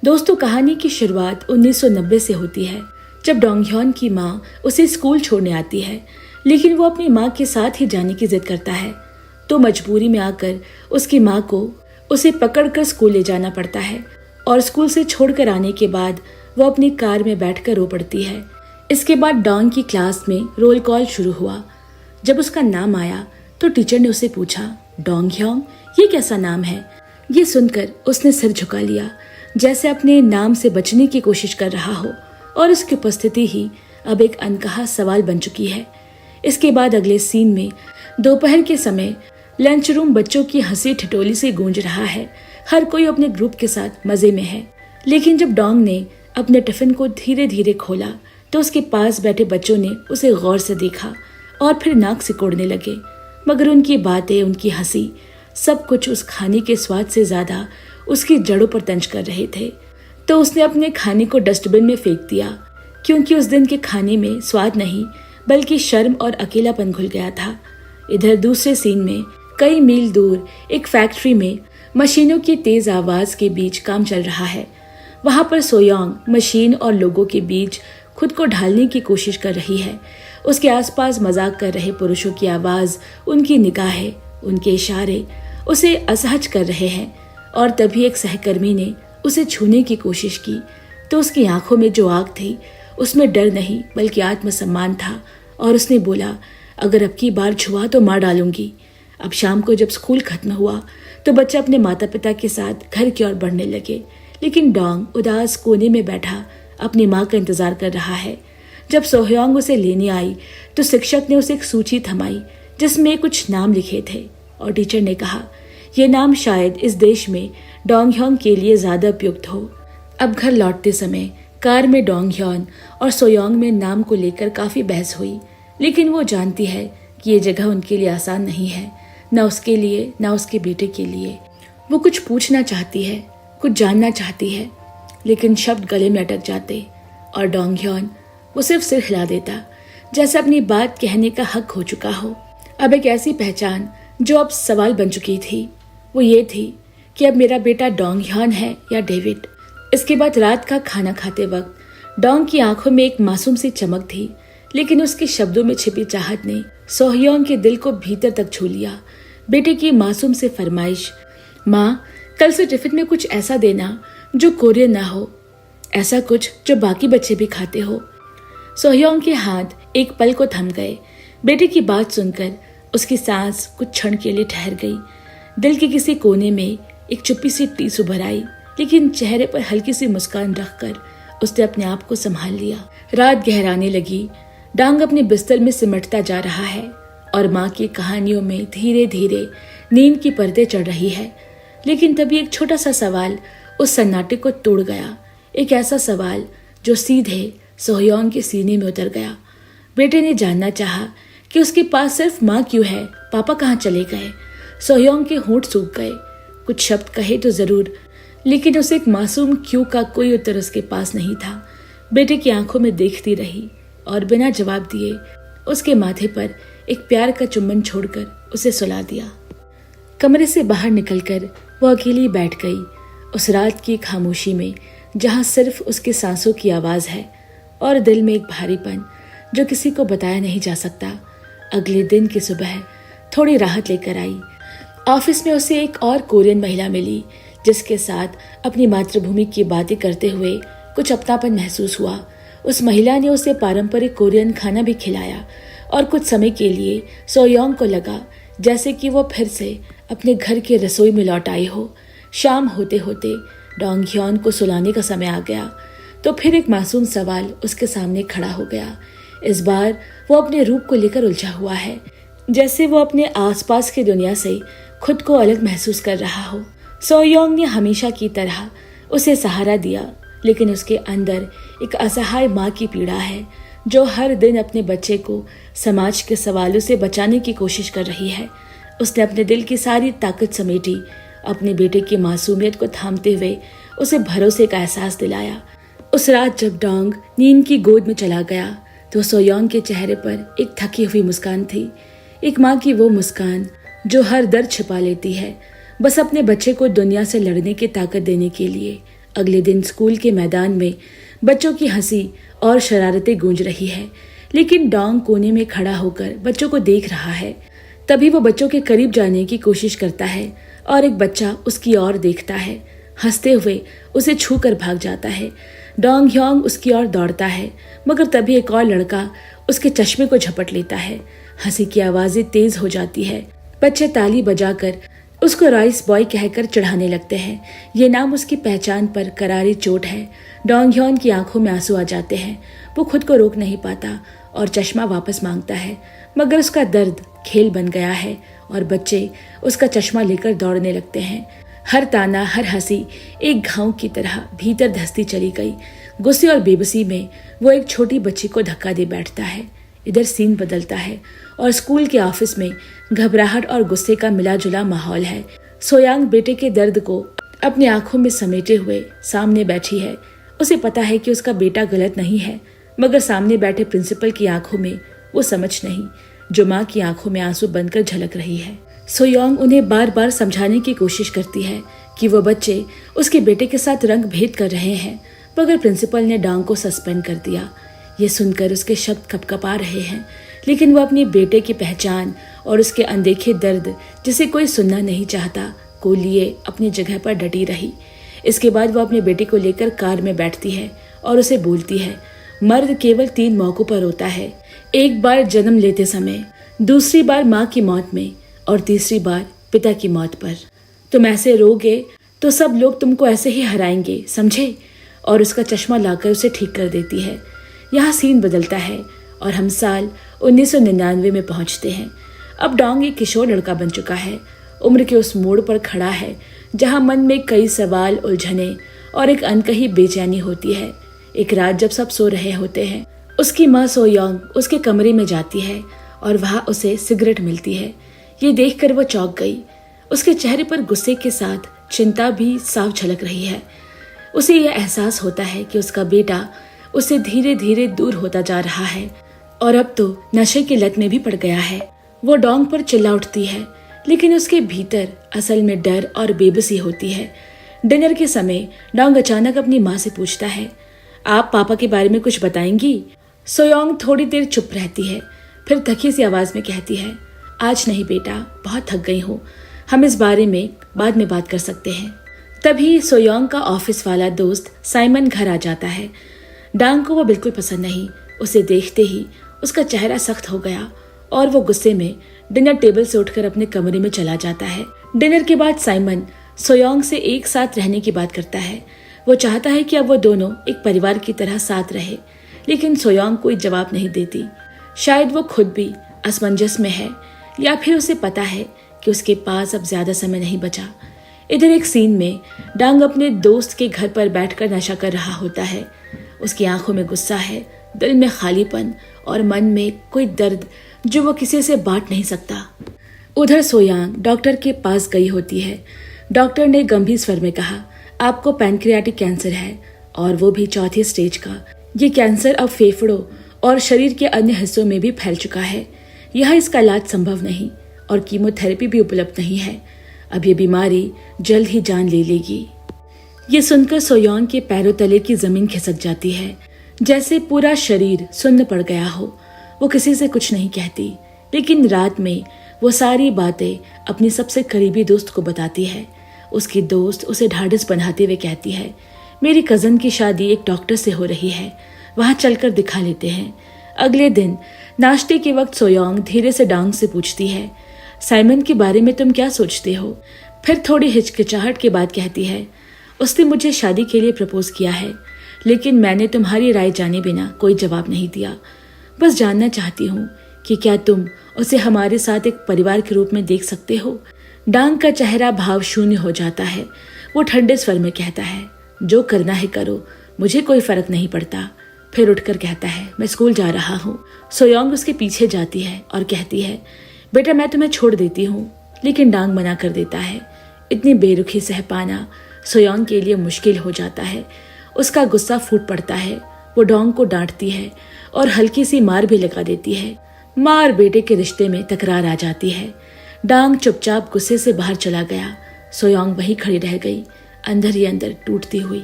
दोस्तों, कहानी की शुरुआत 1990 से होती है, जब डोंगह्योन की माँ उसे स्कूल छोड़ने आती है, लेकिन वो अपनी माँ के साथ ही जाने की जिद करता है। तो मजबूरी में आकर उसकी माँ को उसे पकड़कर स्कूल ले जाना पड़ता है और स्कूल से छोड़कर आने के बाद वो अपनी कार में बैठकर रो पड़ती है। इसके बाद डोंग की क्लास में रोल कॉल शुरू हुआ। जब उसका नाम आया तो टीचर ने उसे पूछा, डोंगह्योन, ये कैसा नाम है? ये सुनकर उसने सिर झुका लिया, जैसे अपने नाम से बचने की कोशिश कर रहा हो, और उसकी उपस्थिति ही अब एक अनकहा सवाल बन चुकी है। इसके बाद अगले सीन में दोपहर के समय लंच रूम बच्चों की हंसी ठिठोली से गूंज रहा है। हर कोई अपने ग्रुप के साथ मजे में है। लेकिन जब डोंग ने अपने टिफिन को धीरे धीरे खोला तो उसके पास बैठे बच्चों ने उसे गौर से देखा और फिर नाक सिकोड़ने लगे। मगर उनकी बातें, उनकी हंसी, सब कुछ उस खाने के स्वाद से ज्यादा उसकी जड़ों पर तंज कर रहे थे। तो उसने अपने खाने को डस्टबिन में फेंक दिया, क्योंकि उस दिन के खाने में स्वाद नहीं बल्कि शर्म और अकेलापन घुल गया था। इधर दूसरे सीन में कई मील दूर एक फैक्ट्री में मशीनों की तेज आवाज के बीच काम चल रहा है। वहां पर सोयोंग मशीन और लोगों के बीच खुद को ढालने की कोशिश कर रही है। उसके आसपास मजाक कर रहे पुरुषों की आवाज, उनकी निगाहें, उनके इशारे उसे असहज कर रहे हैं। और तभी एक सहकर्मी ने उसे छूने की कोशिश की तो उसकी आंखों में जो आग थी उसमें डर नहीं बल्कि आत्मसम्मान था, और उसने बोला, अगर अब की बार छुआ तो मार डालूंगी। अब शाम को जब स्कूल खत्म हुआ तो बच्चा अपने माता पिता के साथ घर की ओर बढ़ने लगे, लेकिन डोंग उदास कोने में बैठा अपनी माँ का इंतजार कर रहा है। जब सोह्योंग उसे लेने आई तो शिक्षक ने उसे एक सूची थमाई जिसमें कुछ नाम लिखे थे, और टीचर ने कहा, ये नाम शायद इस देश में डोंगह्योन के लिए ज्यादा उपयुक्त हो। अब घर लौटते समय कार में डोंगह्योन और सोयोंग में नाम को लेकर काफी बहस हुई, लेकिन वो जानती है कि ये जगह उनके लिए आसान नहीं है, न उसके लिए न उसके बेटे के लिए। वो कुछ पूछना चाहती है, कुछ जानना चाहती है, लेकिन शब्द गले में अटक जाते और डोंगह्योन वो सिर्फ सिर हिला देता, जैसे अपनी बात कहने का हक हो चुका हो। अब एक ऐसी पहचान जो अब सवाल बन चुकी थी, वो ये थी कि अब मेरा बेटा डोंगह्योन है या डेविड। इसके बाद रात का खाना खाते वक्त डोंग की आंखों में एक मासूम सी चमक थी, लेकिन उसके शब्दों में छिपी चाहत ने सोह्योंग के दिल को भीतर तक छू लिया। बेटे की मासूम से फरमाइश, माँ, कल से टिफिन में कुछ ऐसा देना जो कोरियन ना हो, ऐसा कुछ जो बाकी बच्चे भी खाते हो। सोह्योंग के हाथ एक पल को थम गए। बेटे की बात सुनकर उसकी सांस कुछ क्षण के लिए ठहर गई। दिल के किसी कोने में एक चुप्पी सी टीस उभर आई, लेकिन चेहरे पर हल्की सी मुस्कान रखकर उसने अपने आप को संभाल लिया। रात गहराने लगी। डोंग अपने बिस्तर में सिमटता जा रहा है और माँ की कहानियों में धीरे धीरे नींद की परतें चढ़ रही है। लेकिन तभी एक छोटा सा सवाल उस सन्नाटे को तोड़ गया। एक ऐसा सवाल जो सीधे सोह्योंग के सीने में उतर गया। बेटे ने जानना चाहा कि उसके पास सिर्फ माँ क्यों है, पापा कहाँ चले गए। सोह्योंग के होंठ सूख गए। कुछ शब्द कहे तो जरूर, लेकिन उसे एक मासूम क्यों का कोई उत्तर उसके पास नहीं था। बेटे की आंखों में देखती रही और बिना जवाब दिए उसके माथे पर एक प्यार का चुम्बन छोड़कर उसे सुला दिया। कमरे से बाहर निकलकर वो अकेली बैठ गई, उस रात की खामोशी में जहां सिर्फ उसके सांसों की आवाज है और दिल में एक भारीपन जो किसी को बताया नहीं जा सकता। अगले दिन की सुबह थोड़ी राहत लेकर आई। ऑफिस में उसे एक और कोरियन महिला मिली, जिसके साथ अपनी मातृभूमि की बातें करते हुए कुछ अपनापन महसूस हुआ। उस महिला ने उसे पारंपरिक कोरियन खाना भी खिलाया और कुछ समय के लिए सोह्योंग को लगा जैसे कि वो फिर से अपने घर के रसोई में लौट आई हो। शाम होते होते डोंगह्योन को सुलाने का समय आ गया तो फिर एक मासूम सवाल उसके सामने खड़ा हो गया। इस बार वो अपने रूप को लेकर उलझा हुआ है, जैसे वो अपने आसपास की दुनिया से खुद को अलग महसूस कर रहा हो। सोह्योंग ने हमेशा की तरह उसे सहारा दिया, लेकिन उसके अंदर एक असहाय माँ की पीड़ा है जो हर दिन अपने बच्चे को समाज के सवालों से बचाने की कोशिश कर रही है। उसने अपने दिल की सारी ताकत समेटी, अपने बेटे की मासूमियत को थामते हुए उसे भरोसे का एहसास दिलाया। उस रात जब डोंग नींद की गोद में चला गया तो सोह्योंग के चेहरे पर एक थकी हुई मुस्कान थी, एक माँ की वो मुस्कान जो हर दर्द छिपा लेती है, बस अपने बच्चे को दुनिया से लड़ने की ताकत देने के लिए। अगले दिन स्कूल के मैदान में बच्चों की हंसी और शरारतें गूंज रही है, लेकिन डोंग कोने में खड़ा होकर बच्चों को देख रहा है। तभी वो बच्चों के करीब जाने की कोशिश करता है और एक बच्चा उसकी ओर देखता है। हंसते हुए उसे छू कर भाग जाता है। डोंग ह्योंग उसकी ओर दौड़ता है, मगर तभी एक और लड़का उसके चश्मे को झपट लेता है। हंसी की आवाजें तेज हो जाती है। बच्चे ताली बजाकर उसको राइस बॉय कहकर चढ़ाने लगते हैं। ये नाम उसकी पहचान पर करारी चोट है। डोंग ह्योन की आंखों में आंसू आ जाते हैं। वो खुद को रोक नहीं पाता और चश्मा वापस मांगता है, मगर उसका दर्द खेल बन गया है और बच्चे उसका चश्मा लेकर दौड़ने लगते हैं। हर ताना, हर हंसी एक घाव की तरह भीतर धंसती चली गई। गुस्से और बेबसी में वो एक छोटी बच्ची को धक्का दे बैठता है। इधर सीन बदलता है और स्कूल के ऑफिस में घबराहट और गुस्से का मिला जुला माहौल है। सोयांग बेटे के दर्द को अपनी आंखों में समेटे हुए सामने बैठी है। उसे पता है कि उसका बेटा गलत नहीं है, मगर सामने बैठे प्रिंसिपल की आंखों में वो समझ नहीं, जो माँ की आंखों में आंसू बनकर झलक रही है। सोयांग उन्हें बार बार समझाने की कोशिश करती है कि वो बच्चे उसके बेटे के साथ रंग भेद कर रहे हैं, मगर प्रिंसिपल ने डोंग को सस्पेंड कर दिया। ये सुनकर उसके शब्द कपकपा रहे हैं, लेकिन वो अपने बेटे की पहचान और उसके अनदेखे दर्द, जिसे कोई सुनना नहीं चाहता, को लिए अपनी जगह पर डटी रही। इसके बाद वो अपने बेटे को लेकर कार में बैठती है और उसे बोलती है, मर्द केवल 3 मौकों पर होता है। एक बार जन्म लेते समय, दूसरी बार माँ की मौत में और तीसरी बार पिता की मौत पर। तुम ऐसे रोगे तो सब लोग तुमको ऐसे ही हराएंगे, समझे? और उसका चश्मा लाकर उसे ठीक कर देती है। यहाँ सीन बदलता है और हम साल 1999 में पहुंचते हैं। अब डोंग एक किशोर लड़का बन चुका है। उम्र के उस मोड़ पर खड़ा है जहाँ मन में कई सवाल, उलझने और एक अनकही बेचैनी होती है। एक रात जब सब सो रहे होते हैं, उसकी माँ सोयांग उसके कमरे में जाती है और वहाँ उसे सिगरेट मिलती है। ये देखकर वो चौंक गई। उसके चेहरे पर गुस्से के साथ चिंता भी साफ झलक रही है। उसे यह एहसास होता है कि उसका बेटा उससे धीरे धीरे दूर होता जा रहा है और अब तो नशे की लत में भी पड़ गया है। वो डोंग पर चिल्ला उठती है, लेकिन उसके भीतर असल में डर और बेबसी होती है। डिनर के समय डोंग अचानक अपनी माँ से पूछता है, आप पापा के बारे में कुछ बताएंगी? सोयांग थोड़ी देर चुप रहती है, फिर थकी सी आवाज में कहती है, आज नहीं बेटा, बहुत थक गई हूँ। हम इस बारे में बाद में बात कर सकते हैं। तभी सोयांग का ऑफिस वाला दोस्त साइमन घर आ जाता है। डोंग को वो बिल्कुल पसंद नहीं। उसे देखते ही उसका चेहरा सख्त हो गया और वो गुस्से में डिनर टेबल से उठकर अपने कमरे में चला जाता है। डिनर के बाद साइमन सोयांग से एक साथ रहने की बात करता है। वो चाहता है कि अब वो दोनों एक परिवार की तरह साथ रहे, लेकिन सोयांग कोई जवाब नहीं देती। शायद वो खुद भी असमंजस में है या फिर उसे पता है कि उसके पास अब ज्यादा समय नहीं बचा। इधर एक सीन में डोंग अपने दोस्त के घर पर बैठकर नशा कर रहा होता है। उसकी आंखों में गुस्सा है, दिल में खालीपन और मन में कोई दर्द जो वो किसी से बांट नहीं सकता। उधर सोयांग डॉक्टर के पास गई होती है। डॉक्टर ने गंभीर स्वर में कहा, आपको पैनक्रियाटिक कैंसर है और वो भी 4थी स्टेज का। ये कैंसर अब फेफड़ों और शरीर के अन्य हिस्सों में भी फैल चुका है। यहाँ इसका इलाज संभव नहीं और कीमोथेरेपी भी उपलब्ध नहीं है। अब ये बीमारी जल्द ही जान ले लेगी। ये सुनकर सोयांग के पैरों तले की जमीन खिसक जाती है, जैसे पूरा शरीर सुन्न पड़ गया हो। वो किसी से कुछ नहीं कहती, लेकिन रात में वो सारी बातें अपनी सबसे करीबी दोस्त को बताती है। उसकी दोस्त उसे ढाढ़स बनाते हुए कहती है, मेरी कजन की शादी एक डॉक्टर से हो रही है, वहां चलकर दिखा लेते हैं। अगले दिन नाश्ते के वक्त सोयांग धीरे से डोंग से पूछती है, साइमन के बारे में तुम क्या सोचते हो? फिर थोड़ी हिचकिचाहट के बाद कहती है, उसने मुझे शादी के लिए प्रपोज किया है, लेकिन मैंने तुम्हारी राय जाने बिना कोई जवाब नहीं दिया। बस जानना चाहती हूँ कि क्या तुम उसे हमारे साथ एक परिवार के रूप में देख सकते हो? डोंग का चेहरा भाव शून्य हो जाता है। वो ठंडे स्वर में कहता है, जो करना है करो, मुझे कोई फर्क नहीं पड़ता। फिर उठकर कहता है, मैं स्कूल जा रहा हूँ। सोयांग उसके पीछे जाती है और कहती है, बेटा मैं तुम्हें छोड़ देती हूँ, लेकिन डोंग मना कर देता है। इतनी बेरुखी सह पाना सोयांग के लिए मुश्किल हो जाता है। उसका गुस्सा फूट पड़ता है। वो डोंग को डांटती है और हल्की सी मार भी लगा देती है। माँ और बेटे के रिश्ते में तकरार आ जाती है। डोंग चुपचाप गुस्से से बाहर चला गया। सोयांग वहीं खड़ी रह गई, अंदर ही अंदर टूटती हुई।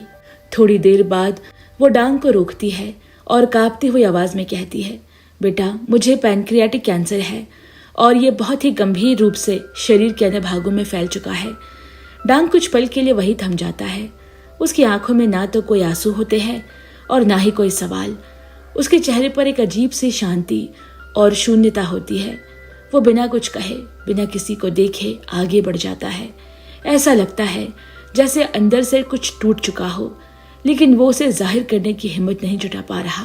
थोड़ी देर बाद वो डांग को रोकती है और कांपती हुई आवाज में कहती है, बेटा मुझे पैनक्रियाटिक कैंसर है और ये बहुत ही गंभीर रूप से शरीर के अन्य भागों में फैल चुका है। डांग कुछ पल के लिए वही थम जाता है। उसकी आंखों में ना तो कोई आंसू होते हैं और ना ही कोई सवाल। उसके चेहरे पर एक अजीब सी शांति और शून्यता होती है। वो बिना कुछ कहे, बिना किसी को देखे आगे बढ़ जाता है। ऐसा लगता है जैसे अंदर से कुछ टूट चुका हो, लेकिन वो उसे जाहिर करने की हिम्मत नहीं जुटा पा रहा।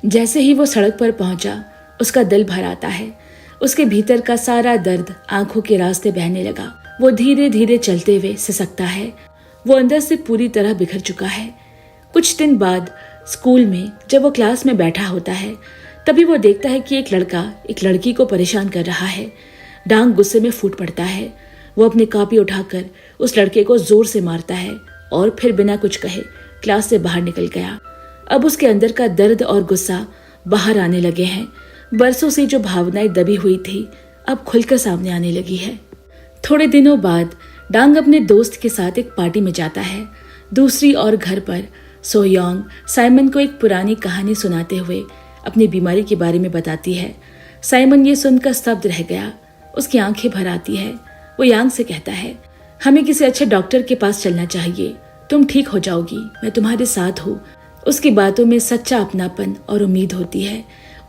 जैसे ही वो सड़क पर पहुंचा, उसका दिल भर आता है। उसके भीतर का सारा दर्द आंखों के रास्ते बहने लगा। वो धीरे धीरे चलते हुए सिसकता है। वो अंदर से पूरी तरह बिखर चुका है। कुछ दिन बाद स्कूल में जब वो क्लास में बैठा होता है, तभी वो देखता है कि एक लड़का एक लड़की को परेशान कर रहा है। डांग गुस्से में फूट पड़ता है। वो अपनी कॉपी उठाकर उस लड़के को जोर से मारता है और फिर बिना कुछ कहे क्लास से बाहर निकल गया। अब उसके अंदर का दर्द और गुस्सा बाहर आने लगे हैं। बरसों से जो भावनाएं दबी हुई थी, अब खुलकर सामने आने लगी है। थोड़े दिनों बाद डांग अपने दोस्त के साथ एक पार्टी में जाता है। दूसरी ओर घर पर सोयोंग साइमन को एक पुरानी कहानी सुनाते हुए अपनी बीमारी के बारे में बताती है। साइमन ये सुनकर स्तब्ध रह गया। उसकी आंखें भर आती है। वो यांग से कहता है, हमें किसी अच्छे डॉक्टर के पास चलना चाहिए। तुम ठीक हो जाओगी, मैं तुम्हारे साथ हूँ। उसकी बातों में सच्चा अपनापन और उम्मीद होती है।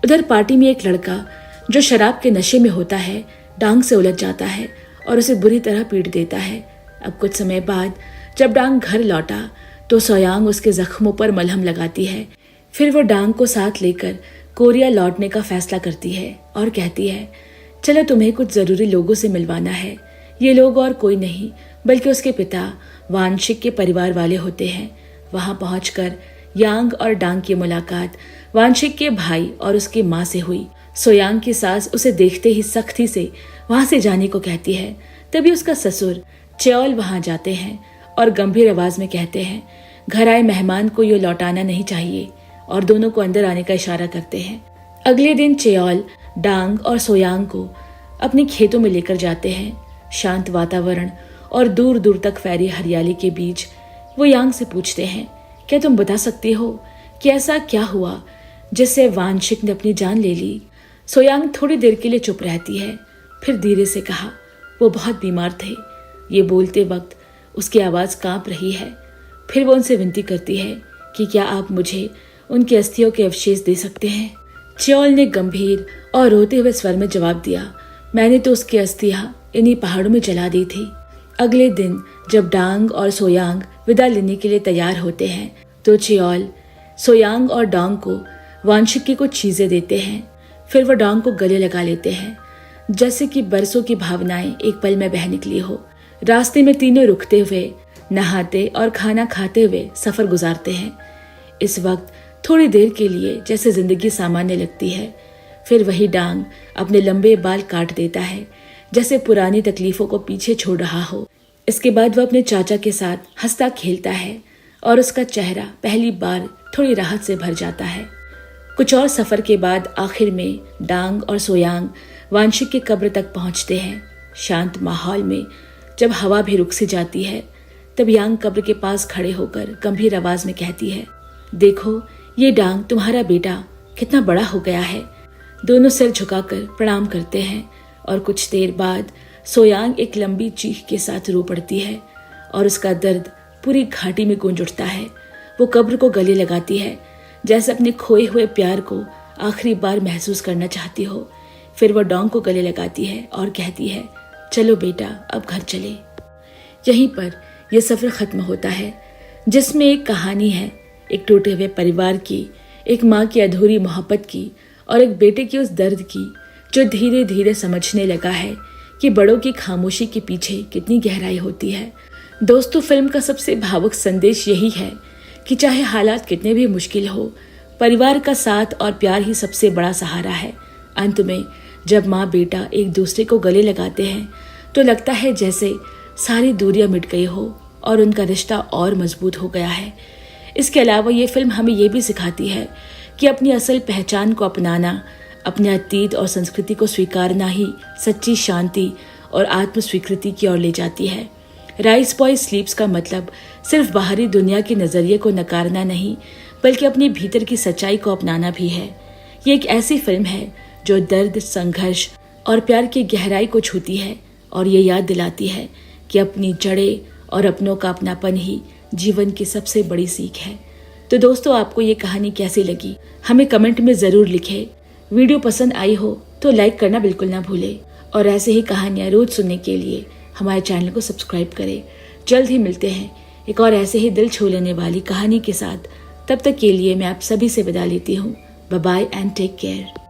उधर पार्टी में एक लड़का जो शराब के नशे में होता है, डांग से उलझ जाता है और उसे बुरी तरह पीट देता है। अब कुछ समय बाद जब डांग घर लौटा तो सोयांग उसके जख्मों पर मलहम लगाती है। फिर वो डांग को साथ लेकर कोरिया लौटने का फैसला करती है और कहती है, चलो तुम्हें कुछ जरूरी लोगों से मिलवाना है। ये लोग और कोई नहीं बल्कि उसके पिता वानशिक के परिवार वाले होते हैं। वहां पहुंचकर यांग और डांग की मुलाकात वानशिक के भाई और उसकी माँ से हुई। सोयांग की सास उसे देखते ही सख्ती से वहां से जाने को कहती है। तभी उसका ससुर चेओल वहां जाते हैं और गंभीर आवाज में कहते हैं, घर आए मेहमान को ये लौटाना नहीं चाहिए, और दोनों को अंदर आने का इशारा करते हैं। अगले दिन चेओल डांग और सोयांग को अपने खेतों में लेकर जाते हैं। शांत वातावरण और दूर दूर तक फैली हरियाली के बीच वो यांग से पूछते हैं, क्या तुम बता सकती हो कि ऐसा क्या हुआ जिससे वानशिक ने अपनी जान ले ली? सोयांग थोड़ी देर के लिए चुप रहती है, फिर धीरे से कहा, वो बहुत बीमार थे। ये बोलते वक्त उसकी आवाज कांप रही है। फिर वो उनसे विनती करती है कि क्या आप मुझे उनकी अस्थियों के अवशेष दे सकते हैं? चेओल ने गंभीर और रोते हुए स्वर में जवाब दिया, मैंने तो उसकी अस्थियां इन्हीं पहाड़ों में जला दी थी। अगले दिन जब डांग और सोयांग विदा लेने के लिए तैयार होते हैं तो चेओल सोयांग और डांग को वानशिक की कुछ चीजें देते हैं। फिर वो डांग को गले लगा लेते हैं, जैसे कि बरसों की भावनाएं एक पल में बह निकली हो। रास्ते में तीनों रुकते हुए, नहाते और खाना खाते हुए सफर गुजारते हैं। इस वक्त थोड़ी देर के लिए जैसे जिंदगी सामान्य लगती है। फिर वही डांग अपने लंबे बाल काट देता है, जैसे पुरानी तकलीफों को पीछे छोड़ रहा हो। इसके बाद वह अपने चाचा के साथ हंसता खेलता है और उसका चेहरा पहली बार थोड़ी राहत से भर जाता है। कुछ और सफर के बाद आखिर में डांग और सोयांग वानशिक की कब्र तक पहुंचते हैं। शांत माहौल में जब हवा भी रुक सी जाती है, तब यांग कब्र के पास खड़े होकर गंभीर आवाज में कहती है, देखो ये डांग तुम्हारा बेटा कितना बड़ा हो गया है। दोनों सिर झुकाकर प्रणाम करते हैं और कुछ देर बाद सोयांग एक लंबी चीख के साथ रो पड़ती है और उसका दर्द पूरी घाटी में गूंज उठता है। वो कब्र को गले लगाती है, जैसे अपने खोए हुए प्यार को आखिरी बार महसूस करना चाहती हो। फिर वो डांग को गले लगाती है और कहती है, चलो बेटा अब घर चले। यहीं पर यह सफर खत्म होता है, जिसमें एक कहानी है, एक टूटे हुए परिवार की, एक माँ की अधूरी मोहब्बत की और एक बेटे की उस दर्द की जो धीरे धीरे समझने लगा है कि बड़ों की खामोशी के पीछे कितनी गहराई होती है। दोस्तों, फिल्म का सबसे भावुक संदेश यही है कि चाहे हालात कितने भी मुश्किल हो, परिवार का साथ और प्यार ही सबसे बड़ा सहारा है। अंत में जब माँ बेटा एक दूसरे को गले लगाते हैं तो लगता है जैसे सारी दूरियां मिट गई हो और उनका रिश्ता और मजबूत हो गया है। इसके अलावा ये फिल्म हमें ये भी सिखाती है कि अपनी असल पहचान को अपनाना, अपने अतीत और संस्कृति को स्वीकारना ही सच्ची शांति और आत्म स्वीकृति की ओर ले जाती है। राइस बॉय स्लीप्स का मतलब सिर्फ बाहरी दुनिया के नजरिए को नकारना नहीं, बल्कि अपने भीतर की सच्चाई को अपनाना भी है। ये एक ऐसी फिल्म है जो दर्द, संघर्ष और प्यार की गहराई को छूती है और ये याद दिलाती है कि अपनी जड़ें और अपनों का अपनापन ही जीवन की सबसे बड़ी सीख है। तो दोस्तों, आपको ये कहानी कैसी लगी हमें कमेंट में जरूर लिखें। वीडियो पसंद आई हो तो लाइक करना बिल्कुल ना भूलें और ऐसे ही कहानियां रोज सुनने के लिए हमारे चैनल को सब्सक्राइब करें। जल्द ही मिलते हैं एक और ऐसे ही दिल छू लेने वाली कहानी के साथ। तब तक के लिए मैं आप सभी से विदा लेती हूँ। Bye bye and take care.